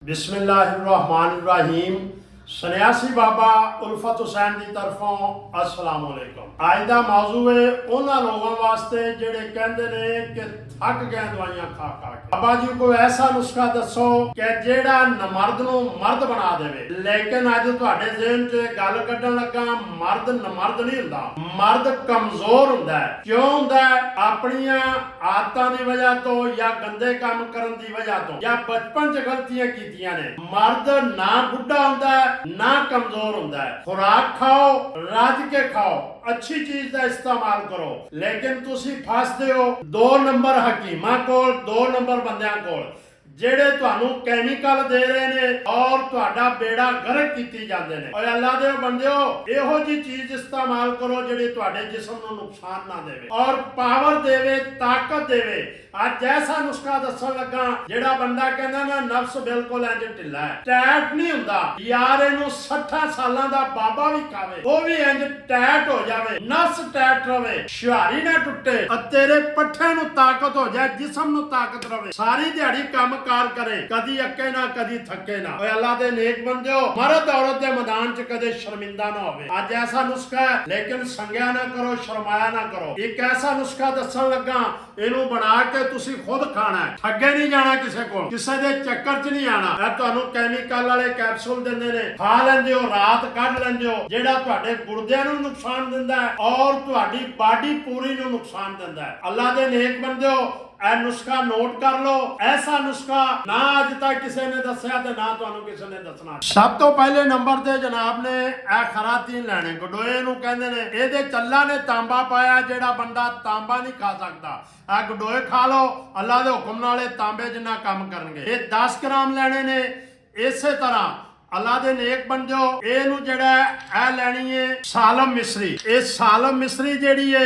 बिस्मिल्लाहिर्रहमानिर्रहीम। सन्यासी बाबा उल्फत हुसैन की तरफों अस्सलाम वालेकुम। आज का मौजू है उन्होंने लोगों वास्ते जेडे कहते ने कि थक गए दवाइयां खा खा के। बाबा जी कोई ऐसा नुस्खा दसो कि जेड़ा नमर्द नूं मर्द बना देवे। लेकिन अज तुहाडे ज़हन च गल कड्ढण लगा, मर्द नमर्द नहीं हुंदा, मर्द कमजोर हुंदा है। क्यों हुंदा है? अपनियां आदतां दी वजह तो या गंदे काम करन दी वजह तो या बचपन च गलतियां कीतियां ने। मर्द ना बुढ़ा हुंदा है ना कमजोर हुंदा है। खुराक खाओ, रज के खाओ, अच्छी चीज का इस्तेमाल करो, लेकिन तुसी फसदे हो 2 नंबर हकीमां कोल, 2 नंबर बंदियां कोल जेड़े तुहानू कैमिकल दे रहे ने और तुहाडा बेड़ा गर्क कीती जांदे ने। और अल्लाह दे बंदिओ, इहो जी चीज इस्तेमाल करो जेड़ी तुहाडे जिस्म नू नुकसान ना देवे और पावर देवे, ताकत देवे। आज ऐसा नुस्खा दसन लगा जेड़ा बंदा कहंदा ना नफ्स बिल्कुल इंज ढिला है, टैट नहीं हुंदा। यार इनू 60 सालां दा बाबा भी खावे वो भी इंज टैट हो जावे, नफ्स टैट रवे, शुहारी ना टुटे, तेरे पट्ठे नू ताकत हो जाए, जिस्म नू ताकत रवे, सारी दिहाड़ी काम करे, कदी अके ना कदी थके ना। अल्लाह दे नेक बंदे, मर्द औरत दे मैदान च कदे शर्मिंदा ना होवे। आज ऐसा नुस्खा है, लेकिन संग्या ना करो, शर्माया ना करो। एक ऐसा नुस्खा दसन लगा, इनू बना के तुसी खुद खाना है, ठगे नहीं जाना किसी को, किसी दे चक्कर च नहीं आना। मैं तुहानू कैमिकल वाले कैप्सूल दिंदे ने, खा लेंदे हो, रात कढ लेंदे हो, जेड़ा तुहाडे गुर्दियां नू नुकसान दिंदा है और तुहाडी बॉडी पूरी नू नुकसान दिंदा है। अल्लाह दे नेक बंदे, ए नुस्खा नोट कर लो। ऐसा नुस्खा ना अज तक किसी ने दसिया ते ना तुहानू किसी ने दसना। सब तो पहले नंबर ते जनाब ने ए खरातीन लैने, गडोए नू कहंदे ने। इहदे चल्ला ने तांबा पाया, जेड़ा बंदा तांबा नहीं खा सकदा आ गडोए खा लो, अल्लाह दे हुक्म नाल तांबे जिन्ना काम करनगे। ये 10 ग्राम लेने ने। इसे तरह अल्लाह दे नेक बंदो, इहनू जेड़ा ए लैनी है सालम मिश्री। ये सालम मिश्री जेड़ी है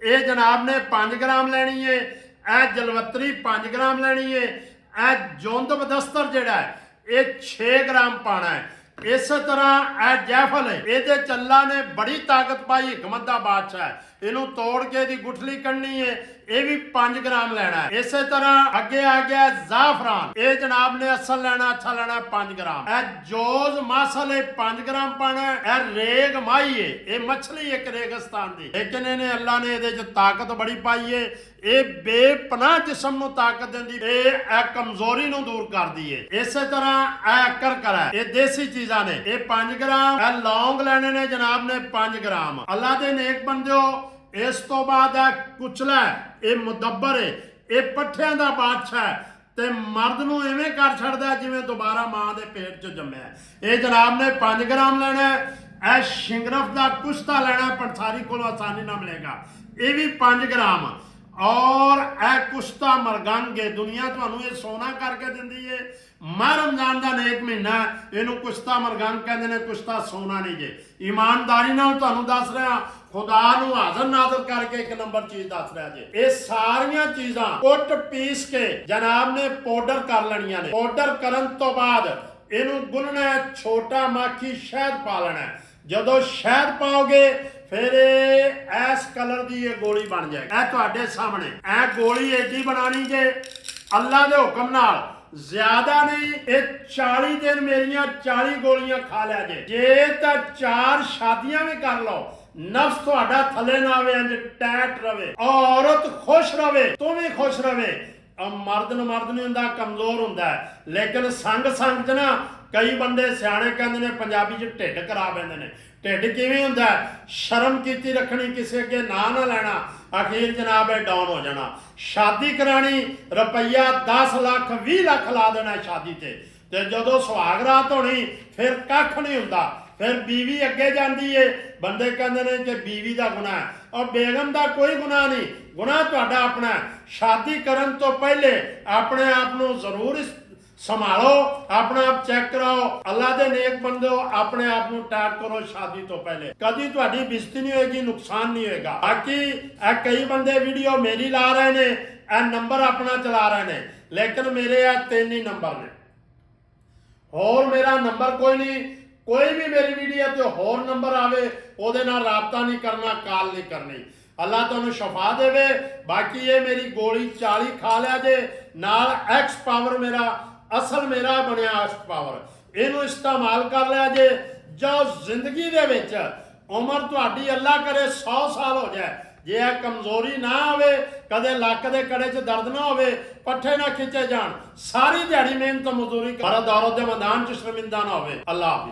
ये जनाब ने 5 ग्राम लैनी है। ए जलवतरी 5 ग्राम लेनी है। ए जोंद बदस्तर जेड़ा है ये 6 ग्राम पाना है। इस तरह ए जैफल है, ये चल्ला ने बड़ी ताकत पाई, हिकमत दा बादशाह। इनू तोड़ के दी गुठली करनी है, ये भी 5 ग्राम लेना है। इस तरह अगे आ गया जाफरान, ये जनाब ने असल लेना, अच्छा लेना 5 ग्राम। ए जोज मासल 5 ग्राम पाना है। ए रेग माही है, ये मछली एक रेगिस्तान दी, लेकिन इन्हें अल्लाह ने ये ताकत बड़ी पाई है। ये बेपनाह जिस्म नू ताकत देंदी, ये कमजोरी नू दूर कर दी है। इस तरह ए करकर है, ये देसी चीजा ने, ये 5 ग्राम। ए लौंग लेने ने जनाब ने 5 ग्राम। अल्लाह दे नेक बंदो, इस तो बाद है कुचला, ये मुदब्बर है, ये पट्ठियां दा बादशाह है ते मर्द नू इवें कर छड़दा जिवें दोबारा मां दे पेट च जम्मिया। ये जनाब ने 5 ग्राम लेना है। ए शिंगरफ दा कुश्ता लेना, पटसारी को आसानी ना मिलेगा, ये भी 5 ग्राम। और ए कुश्ता मरगंग है, दुनिया तुहानू ये सोना करके दिंदी है। माह रमजान का नेक महीना, इनू कुश्ता मरगंग कहते हैं, कुश्ता सोना नहीं जे। ईमानदारी नाल तुहानू दस रहा, खुदा नू हाज़र नाज़र करके एक नंबर चीज दस रहा जे। ये सारियां चीज़ां कुट पीस के जनाब ने पाउडर कर लेनियां ने। पाउडर करन तो बाद इनू गुनना है, छोटा माखी शहद पा लेना है। जदों शहद पाओगे फिर इस कलर की ये गोली बन जाएगी। ए तुहाडे सामने ए गोली एडी बनानी जे, अल्लाह दे हुक्म नाल, ज्यादा नहीं। ये 40 दिन मेरिया 40 गोलियां खा लिया जे तो 4 शादियां भी कर लो, नफ्स तुहाडा थले ना आवे, इंज टैट रवे, औरत खुश रवे, तू भी खुश रवे। मर्द नहीं हुंदा, कमजोर हुंदा है। लेकिन संग च ना कई बंदे सियाणे कहंदे ने, पंजाबी च ढिड करा बैठे ने। ढिड किवें हुंदा है? शर्म कीती रखनी, किसी अगे ना लेना, अखीर जनाब डाउन हो जाना। शादी करानी, रुपया 10 लाख 20 लाख ला देना शादी ते जदों सुहाग रात होनी फिर कख नहीं हुंदा। फिर बीवी अगे जाती है, बंदे कहते हैं कि बीवी का गुनाह है, और बेगम का कोई गुनाह नहीं, गुनाह तुहाडा अपना है। शादी करन तो पहले अपने आप को जरूर संभालो, अपना आप चेक कराओ। अल्लाह दे नेक बंदो, अपने आप को टैग करो शादी तो पहले, कभी तुहाडी बेइज्जती नहीं होगी, नुकसान नहीं होगा। बाकी कई बंदे वीडियो मेरी ला रहे ने, नंबर अपना चला रहे ने, लेकिन मेरे 3 ही नंबर ने, होर मेरा नंबर कोई नहीं। कोई भी मेरी वीडियो ते होर नंबर आवे ओदे नाल राबता नहीं करना, कॉल नहीं करनी। अल्लाह तुहानू शफा देवे। बाकी ये मेरी गोली 40 खा लिया जे, नाल एक्स पावर मेरा ਅਸਲ ਮੇਰਾ ਬਣਿਆ ਆਸ਼ਕ ਪਾਵਰ। ਇਹਨੂੰ ਇਸਤੇਮਾਲ ਕਰ ਲਿਆ ਜੇ ਜੋ ਜ਼ਿੰਦਗੀ ਦੇ ਵਿੱਚ ਉਮਰ ਤੁਹਾਡੀ ਅੱਲਾ ਕਰੇ 100 ਸਾਲ ਹੋ ਜਾਏ, ਜੇ ਇਹ ਕਮਜ਼ੋਰੀ ਨਾ ਆਵੇ, ਕਦੇ ਲੱਕ ਦੇ ਕੜੇ 'ਚ ਦਰਦ ਨਾ ਹੋਵੇ, ਪੱਠੇ ਨਾ ਖਿੱਚੇ ਜਾਣ, ਸਾਰੀ ਦਿਹਾੜੀ ਮਿਹਨਤ ਮਜ਼ਦੂਰੀ ਕਰ ਦੌਲਤ ਦੇ ਮੈਦਾਨ 'ਚ ਸ਼ਰਮਿੰਦਾ ਨਾ ਹੋਵੇ। ਅੱਲਾਹ ਹਾਫਿਜ਼।